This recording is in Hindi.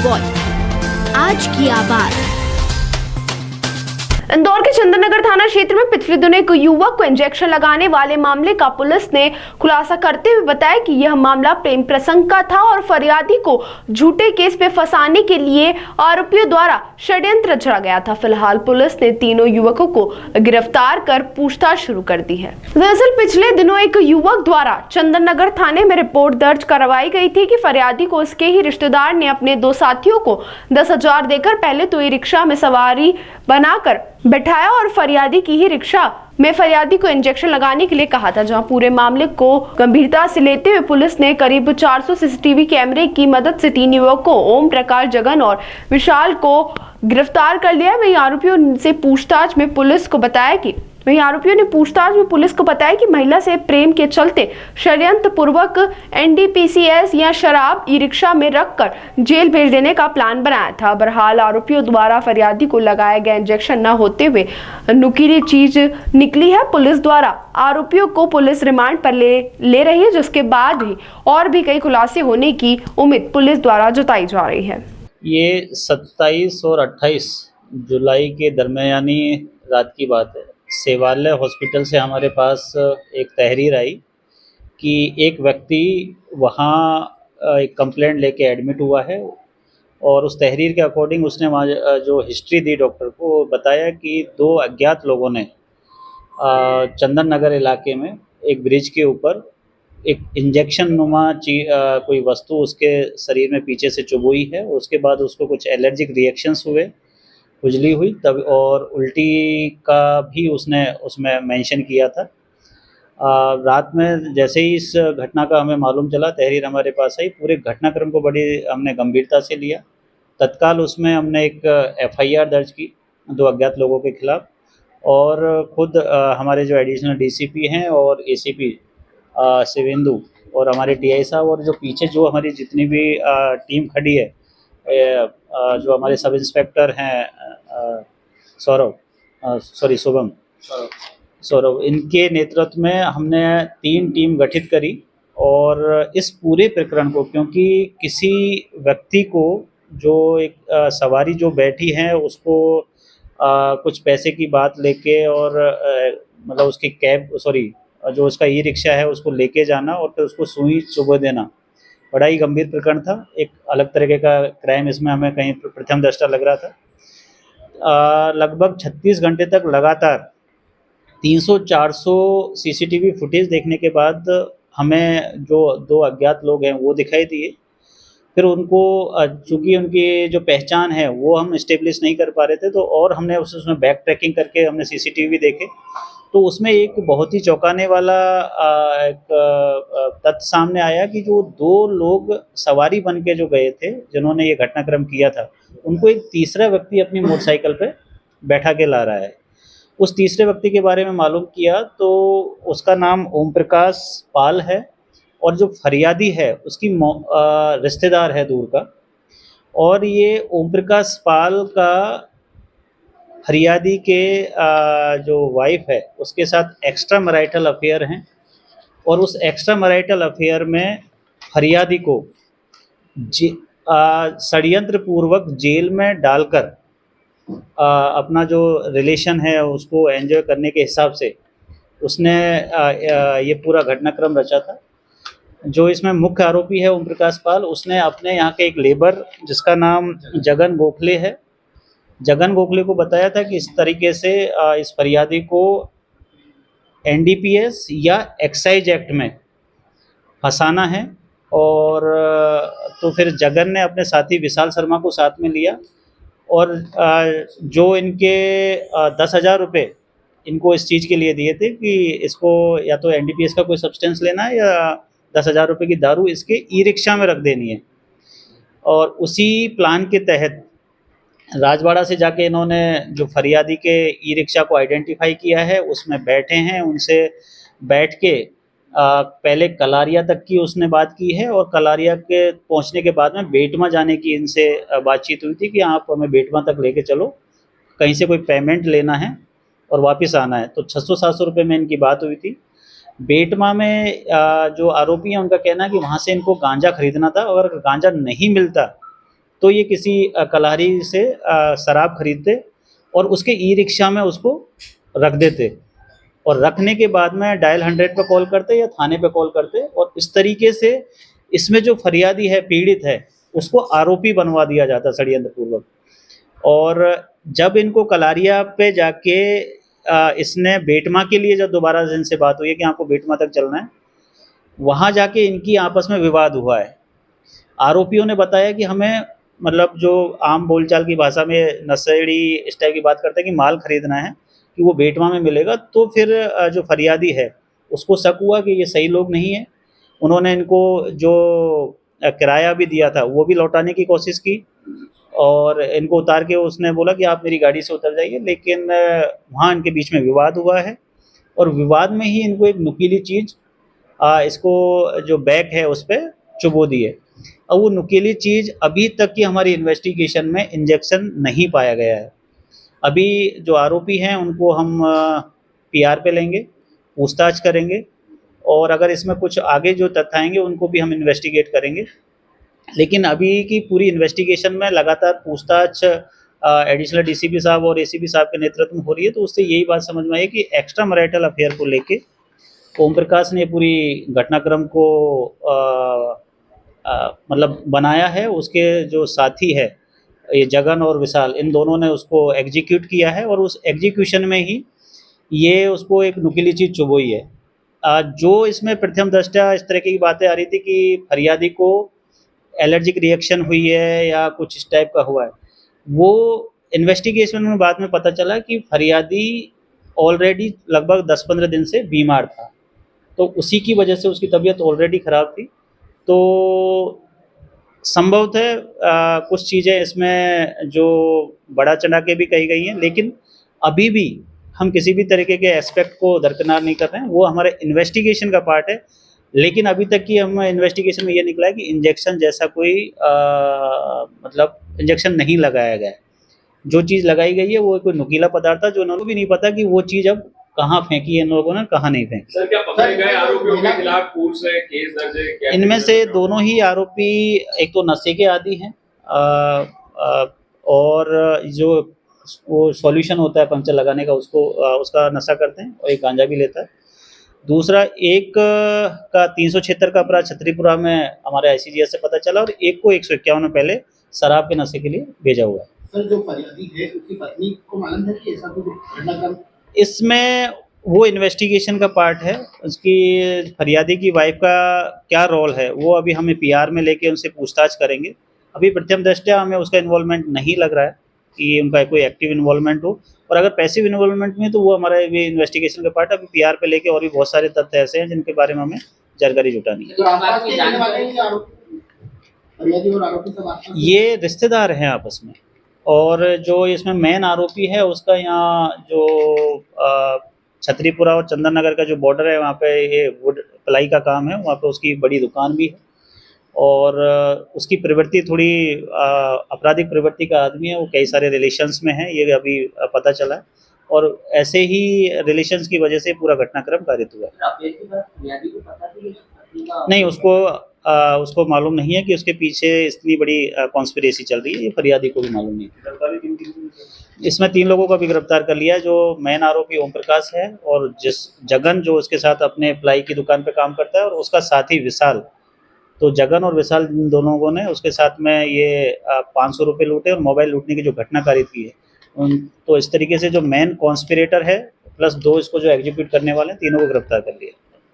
वॉइस, आज की आवाज। इंदौर के चंदननगर थाना क्षेत्र में पिछले दिनों एक युवक को इंजेक्शन लगाने वाले मामले का पुलिस ने खुलासा करते हुए बताया कि यह मामला प्रेम प्रसंग का था और फरियादी को झूठे केस में फंसाने के लिए आरोपियों द्वारा षड्यंत्र रचा गया था। फिलहाल पुलिस ने तीनों युवकों को गिरफ्तार कर पूछताछ शुरू कर दी है। दरअसल पिछले दिनों एक युवक द्वारा चंदननगर थाने में रिपोर्ट दर्ज करवाई गई थी कि फरियादी को उसके ही रिश्तेदार ने अपने दो साथियों को 10,000 देकर पहले तो ई रिक्शा में सवारी बनाकर बैठाया और फरियादी की ही रिक्शा में फरियादी को इंजेक्शन लगाने के लिए कहा था। जहां पूरे मामले को गंभीरता से लेते हुए पुलिस ने करीब 400 सीसीटीवी कैमरे की मदद से 3 युवकों ओम प्रकाश, जगन और विशाल को गिरफ्तार कर लिया। वहीं आरोपियों से पूछताछ में पुलिस ने पुलिस को बताया कि महिला से प्रेम के चलते षड्यंत्र पूर्वक एनडीपीएस या शराब ई रिक्शा में रखकर जेल भेज देने का प्लान बनाया था। बहरहाल आरोपियों द्वारा फरियादी को लगाया गया इंजेक्शन न होते हुए नुकीली चीज निकली है। पुलिस द्वारा आरोपियों को पुलिस रिमांड पर ले रही है, जिसके बाद ही और भी कई खुलासे होने की उम्मीद पुलिस द्वारा जताई जा रही है। ये 27 और 28 जुलाई के दरमियानी रात की बात है। सेवालय हॉस्पिटल से हमारे पास एक तहरीर आई कि एक व्यक्ति वहाँ एक कंप्लेंट लेके एडमिट हुआ है और उस तहरीर के अकॉर्डिंग उसने वहाँ जो हिस्ट्री दी डॉक्टर को, बताया कि 2 अज्ञात लोगों ने चंदन नगर इलाके में एक ब्रिज के ऊपर एक इंजेक्शन नुमा कोई वस्तु उसके शरीर में पीछे से चुभोई है। उसके बाद उसको कुछ एलर्जिक रिएक्शंस हुए, खुजली हुई तब, और उल्टी का भी उसने उसमें मेंशन किया था। रात में जैसे ही इस घटना का हमें मालूम चला, तहरीर हमारे पास आई, पूरे घटनाक्रम को बड़ी हमने गंभीरता से लिया। तत्काल उसमें हमने एक FIR दर्ज की 2 अज्ञात लोगों के खिलाफ, और खुद हमारे जो एडिशनल DCP हैं और ACP शिवेंदु और हमारे TI साहब और जो पीछे जो हमारी जितनी भी टीम खड़ी है, जो हमारे सब इंस्पेक्टर हैं सौरभ, इनके नेतृत्व में हमने 3 टीम गठित करी। और इस पूरे प्रकरण को, क्योंकि किसी व्यक्ति को जो एक सवारी जो बैठी है उसको कुछ पैसे की बात लेके और मतलब उसकी जो उसका ई रिक्शा है उसको लेके जाना और फिर उसको सुई चुभो देना, बड़ा ही गंभीर प्रकरण था। एक अलग तरीके का क्राइम इसमें हमें कहीं प्रथम दृष्टा लग रहा था। लगभग 36 घंटे तक लगातार 300-400 CCTV फुटेज देखने के बाद हमें जो 2 अज्ञात लोग हैं वो दिखाई दिए। फिर उनको चूँकि उनकी जो पहचान है वो हम इस्टेब्लिश नहीं कर पा रहे थे, तो और हमने उसमें बैक ट्रैकिंग करके हमने CCTV देखे, तो उसमें एक बहुत ही चौंकाने वाला एक तथ्य सामने आया कि जो 2 लोग सवारी बन के जो गए थे जिन्होंने ये घटनाक्रम किया था, उनको एक तीसरा व्यक्ति अपनी मोटरसाइकिल पे बैठा के ला रहा है। उस तीसरे व्यक्ति के बारे में मालूम किया तो उसका नाम ओम प्रकाश पाल है और जो फरियादी है उसकी रिश्तेदार है दूर का। और ये ओम प्रकाश पाल का फरियादी के जो वाइफ है उसके साथ एक्स्ट्रा मैरिटल अफेयर हैं, और उस एक्स्ट्रा मैरिटल अफेयर में फरियादी को षड्यंत्र पूर्वक जेल में डालकर अपना जो रिलेशन है उसको एंजॉय करने के हिसाब से उसने ये पूरा घटनाक्रम रचा था। जो इसमें मुख्य आरोपी है ओम प्रकाश पाल, उसने अपने यहाँ के एक लेबर जिसका नाम जगन गोखले है, जगन गोखले को बताया था कि इस तरीके से इस फरियादी को NDPS या एक्साइज एक्ट में फंसाना है। और तो फिर जगन ने अपने साथी विशाल शर्मा को साथ में लिया और जो इनके 10,000 रुपये इनको इस चीज़ के लिए दिए थे कि इसको या तो NDPS का कोई सब्सटेंस लेना है या 10,000 रुपये की दारू इसके ई रिक्शा में रख देनी है। और उसी प्लान के तहत राजवाड़ा से जाके इन्होंने जो फरियादी के ई रिक्शा को आइडेंटिफाई किया है उसमें बैठे हैं, उनसे बैठ के पहले कलारिया तक की उसने बात की है, और कलारिया के पहुंचने के बाद में बेटमा जाने की इनसे बातचीत हुई थी कि आप हमें बेटमा तक लेके चलो, कहीं से कोई पेमेंट लेना है और वापस आना है। तो 600-700 रुपये में इनकी बात हुई थी। बेटमा में जो आरोपी हैं उनका कहना है कि वहाँ से इनको गांजा खरीदना था, अगर गांजा नहीं मिलता तो ये किसी कलारी से शराब खरीदते और उसके ई रिक्शा में उसको रख देते और रखने के बाद में डायल 100 पे कॉल करते या थाने पे कॉल करते और इस तरीके से इसमें जो फरियादी है, पीड़ित है, उसको आरोपी बनवा दिया जाता षड्यंत्र पूर्वक। और जब इनको कलारिया पे जाके इसने बेटमा के लिए जब दोबारा इनसे बात हुई है कि आपको बेटमा तक चलना है, वहाँ जाके इनकी आपस में विवाद हुआ है। आरोपियों ने बताया कि हमें मतलब जो आम बोलचाल की भाषा में नशेड़ी इस टाइप की बात करते हैं कि माल खरीदना है कि वो बेटमा में मिलेगा। तो फिर जो फरियादी है उसको शक हुआ कि ये सही लोग नहीं है। उन्होंने इनको जो किराया भी दिया था वो भी लौटाने की कोशिश की और इनको उतार के उसने बोला कि आप मेरी गाड़ी से उतर जाइए, लेकिन वहाँ इनके बीच में विवाद हुआ है और विवाद में ही इनको एक नुकीली चीज़ इसको जो बैग है उस पर चुबो दी है। और वो नुकीली चीज़ अभी तक की हमारी इन्वेस्टिगेशन में इंजेक्शन नहीं पाया गया है। अभी जो आरोपी हैं उनको हम पीआर पे लेंगे, पूछताछ करेंगे और अगर इसमें कुछ आगे जो तथ्य आएंगे उनको भी हम इन्वेस्टिगेट करेंगे। लेकिन अभी की पूरी इन्वेस्टिगेशन में लगातार पूछताछ एडिशनल डीसीपी साहब और एसीपी साहब के नेतृत्व में हो रही है। तो उससे यही बात समझ में आई कि एक्स्ट्रा मैरिटल अफेयर को लेके ओम प्रकाश ने पूरी घटनाक्रम को मतलब बनाया है। उसके जो साथी है ये जगन और विशाल, इन दोनों ने उसको एग्जीक्यूट किया है और उस एग्जीक्यूशन में ही ये उसको एक नुकीली चीज़ चुभोई है। जो इसमें प्रथम दृष्टया इस तरह की बातें आ रही थी कि फरियादी को एलर्जिक रिएक्शन हुई है या कुछ इस टाइप का हुआ है, वो इन्वेस्टिगेशन में बाद में पता चला कि फरियादी ऑलरेडी लगभग 10-15 दिन से बीमार था, तो उसी की वजह से उसकी तबीयत ऑलरेडी ख़राब थी। तो संभवतः कुछ चीज़ें इसमें जो बढ़ा चढ़ा के भी कही गई हैं, लेकिन अभी भी हम किसी भी तरीके के एस्पेक्ट को दरकिनार नहीं कर रहे हैं। वो हमारे इन्वेस्टिगेशन का पार्ट है, लेकिन अभी तक की हम इन्वेस्टिगेशन में ये निकला है कि इंजेक्शन जैसा कोई मतलब इंजेक्शन नहीं लगाया गया है। जो चीज़ लगाई गई है वो कोई नुकीला पदार्थ था जो इन्होंने भी नहीं पता कि वो चीज़ अब कहाँ फेंकी है इन लोगों ने, कहाँ नहीं फेंकी। सर, क्या पकड़े गए आरोपियों के खिलाफ कोर्ट से केस दर्ज है? क्या इनमें से दोनों ही आरोपी एक तो नशे के आदी हैं और जो वो सॉल्यूशन होता है पंक्चर लगाने का उसका नशा करते हैं और एक गांजा भी लेता है। दूसरा एक का 376 का अपराध छतरीपुरा में हमारे आईसीजीएस से पता चला और एक को 151 में पहले शराब के नशे के लिए भेजा हुआ है। सर, जो फरियादी है उसकी पत्नी को मालूम था कि ऐसा कुछ घटनाक्रम? इसमें वो इन्वेस्टिगेशन का पार्ट है। उसकी फरियादी की वाइफ का क्या रोल है वो अभी हमें पीआर में लेके उनसे पूछताछ करेंगे। अभी प्रथम दृष्टया हमें उसका इन्वॉल्वमेंट नहीं लग रहा है कि उनका कोई एक्टिव इन्वॉल्वमेंट हो, और अगर पैसिव इन्वॉल्वमेंट में तो वो हमारा भी इन्वेस्टिगेशन का पार्ट है। अभी पीआर पे लेके और भी बहुत सारे तथ्य ऐसे हैं जिनके बारे में हमें जानकारी जुटानी है। तो आसपास के रहने वाले हैं या आरोपी, फरियादी और आरोपी सब आसपास? ये रिश्तेदार हैं आपस में, और जो इसमें मेन आरोपी है उसका यहाँ जो छतरीपुरा और चंदन नगर का जो बॉर्डर है वहाँ पे ये वुड प्लाई का काम है, वहाँ पे उसकी बड़ी दुकान भी है और उसकी प्रवृत्ति थोड़ी आपराधिक प्रवृत्ति का आदमी है। वो कई सारे रिलेशंस में है, ये अभी पता चला है और ऐसे ही रिलेशंस की वजह से पूरा घटनाक्रम कारित हुआ है। नहीं, उसको मालूम नहीं है कि उसके पीछे इतनी बड़ी कॉन्स्पिरेसी चल रही है, ये फरियादी को भी मालूम नहीं है। इसमें 3 लोगों को भी गिरफ्तार कर लिया है। जो मेन आरोपी ओम प्रकाश है और जिस जगन जो उसके साथ अपने प्लाई की दुकान पे काम करता है और उसका साथी विशाल। तो जगन और विशाल इन दोनों लोगों ने उसके साथ में ये 500 रुपये लूटे और मोबाइल लूटने की जो घटना कारित की है। तो इस तरीके से जो मेन कॉन्स्पिरेटर है प्लस 2 इसको जो एग्जीक्यूट करने वाले हैं, तीनों को गिरफ्तार कर लिया।